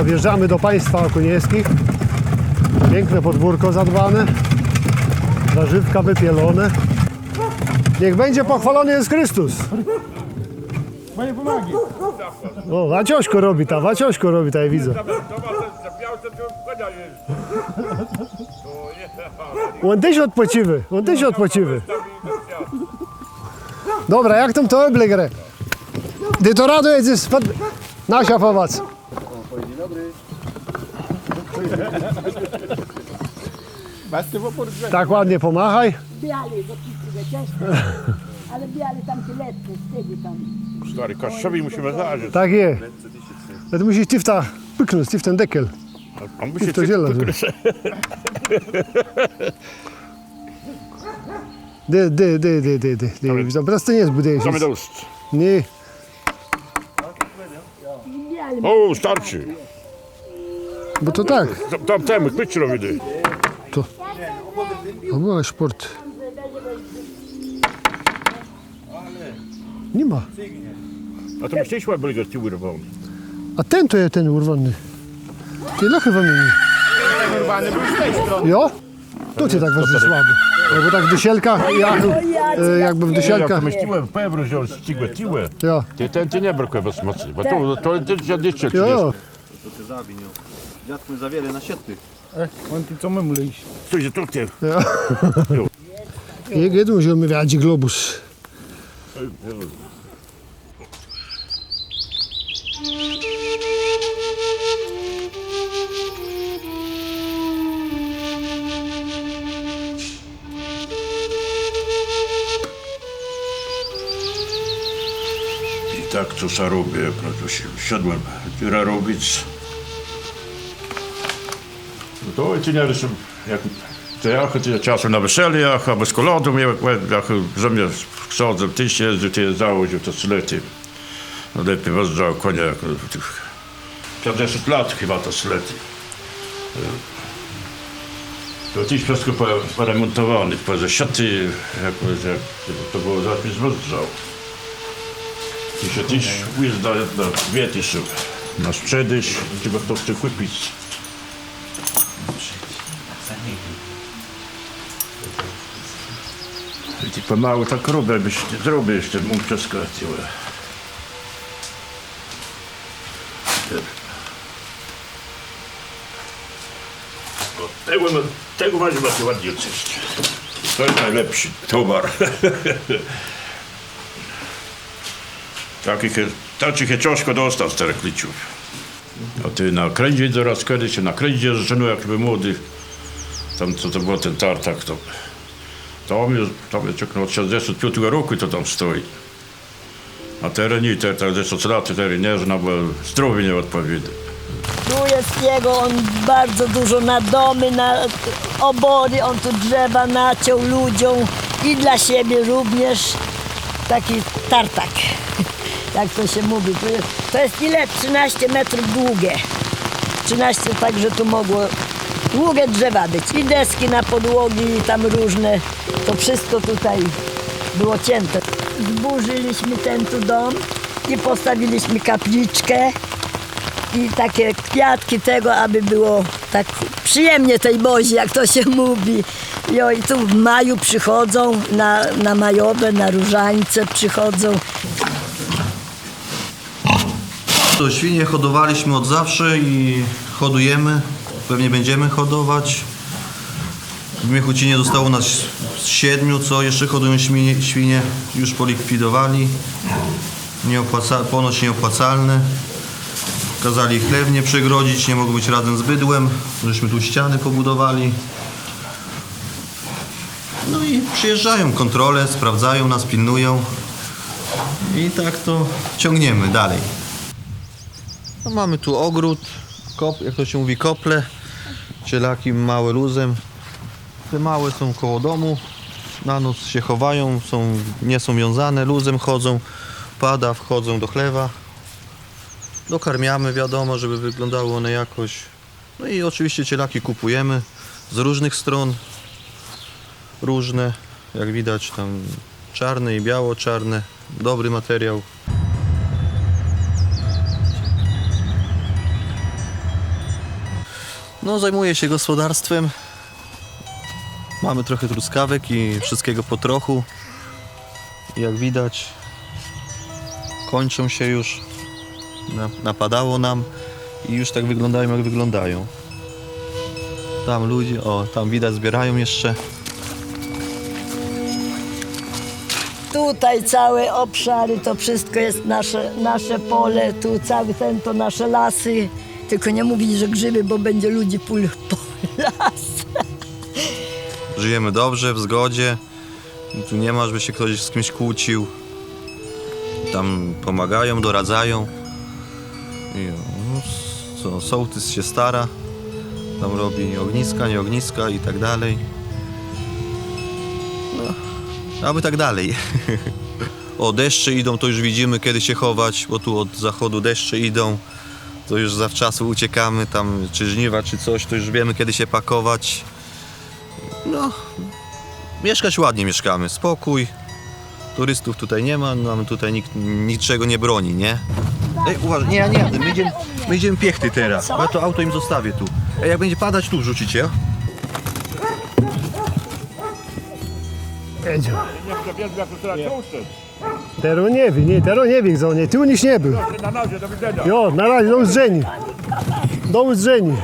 No, wjeżdżamy do państwa okuniewskich. Piękne podwórko zadbane. Warzywka wypielone. Niech będzie pochwalony jest Chrystus. Panie pomagi. O, Waciośko robi ta, ja widzę. On też odpoczywy. Dobra, jak tam to oblegre? Ty to rado jedziesz spod... Nasia powac. Tak ładnie pomachaj. Biały, bo ci ciężko. Ale biały tam ci lepszy, z tego tam. Stary, Kaszczowi musimy zażyć. Tak jest. Ale ty musisz ty w ta pyknąć, ty w ten dekiel. On Ty musi w to ziele. Dy. Просто nie zbudujesz. Same do ust. Nie. Biały, O, starczy. Bo to tak. Tam temu, kwyć robię. To. O, była sport. Nie ma. A to myślisz, że byli gości urwą. A ten to jest ten urwany. Ty lochy wymieni. Urwany był z tej strony. Jo? Tu ty tak ważny słaby. Jakby tak w dysielkach, jakby w dysielkach. Myśliłem, pewno, że on ścigłe, tiłe. Ja. Ty nie brakuje bez mocy, bo to dziadnicze ci Jo. To ty zabij, no. Dziadku za wiele na sietty. On ty co my mówisz? Stój, tu ty. Jedu musimy wiać globus. I tak to co robię, jak na to się siadłem, dziura robić. No to ojciec nie rysuję, jak to ja chodzę czasem na weseliach, albo z kolodą, jak ze mnie chcą, ty się jeździł, ty je założył, to slety. No lepiej wjeżdżał konia, jak tych 50 lat chyba to slety. To dziś wszystko poremontowane, poza siaty, jak to było zapis wjeżdżał. I się dziś wyjeżdża na wiety są, na sprzedaż, trzeba to chce kupić. I pomału tak robię, byś zrobił jeszcze mógł przeskakiwać. Tego właśnie macie ładnie odczyść. To jest najlepszy towar. Takich jest ciężko dostać z tych liczów. A ty na krędzie zaraz kiedyś się na krędzie zaczynał jak był młody. Tam co to było ten tartak, tam jest od 65 roku to tam stoi. A teraz nie, teraz 10 lat, teraz nie zna, bo zdrowie nie odpowiada. tu jest jego, on bardzo dużo na domy, na obory, on tu drzewa naciął ludziom i dla siebie również. Taki tartak, jak to się mówi. To jest ile? 13 metrów długie. 13, także tu mogło długie drzewa być. I deski na podłogi, i tam różne. To wszystko tutaj było cięte. Zburzyliśmy ten tu dom i postawiliśmy kapliczkę i takie kwiatki tego, aby było tak przyjemnie tej Bozi, jak to się mówi. I tu w maju przychodzą, na majowe, na różańce przychodzą. To świnie hodowaliśmy od zawsze i hodujemy. Pewnie będziemy hodować. W Miechucinie zostało nas 7, co jeszcze hodują świnie. Już polikwidowali. Ponoć nieopłacalne. Kazali chlewnie przegrodzić, nie mogą być razem z bydłem. Żeśmy tu ściany pobudowali. No i przyjeżdżają kontrole, sprawdzają nas, pilnują. I tak to ciągniemy dalej. No, mamy tu ogród, jak to się mówi, kople. Cielaki małe luzem. Te małe są koło domu. Na noc się chowają, nie są wiązane, luzem chodzą. Pada, wchodzą do chlewa. Dokarmiamy, wiadomo, żeby wyglądały one jakoś. No i oczywiście cielaki kupujemy z różnych stron. Różne, jak widać tam czarne i biało-czarne. Dobry materiał. No, zajmuję się gospodarstwem. Mamy trochę truskawek i wszystkiego po trochu. Jak widać, kończą się już. Napadało nam i już tak wyglądają, jak wyglądają. Tam ludzie, o, tam widać, zbierają jeszcze. Tutaj całe obszary, to wszystko jest nasze pole, tu cały ten to nasze lasy. Tylko nie mówić, że grzyby, bo będzie ludzi po las. Żyjemy dobrze, w zgodzie. Tu nie ma, żeby się ktoś z kimś kłócił. Tam pomagają, doradzają. I no, co, sołtys się stara. Tam robi ogniska, nie ogniska i tak dalej. No, aby tak dalej. O, deszcze idą, to już widzimy, kiedy się chować, bo tu od zachodu deszcze idą. To już zawczasu uciekamy, tam czy żniwa, czy coś, to już wiemy, kiedy się pakować. No, mieszkać ładnie mieszkamy, spokój. Turystów tutaj nie ma, nam tutaj nikt niczego nie broni, nie? Ej, uważaj, nie, ja nie jadę, my idziemy piechty teraz, bo ja to auto im zostawię tu. Ej, jak będzie padać, tu wrzucicie. Jedziemy. Teraz nie wie, teraz nie wie, gdzie on jest. Tu nikt nie był. Jo, na razie, do widzenia. Do widzenia.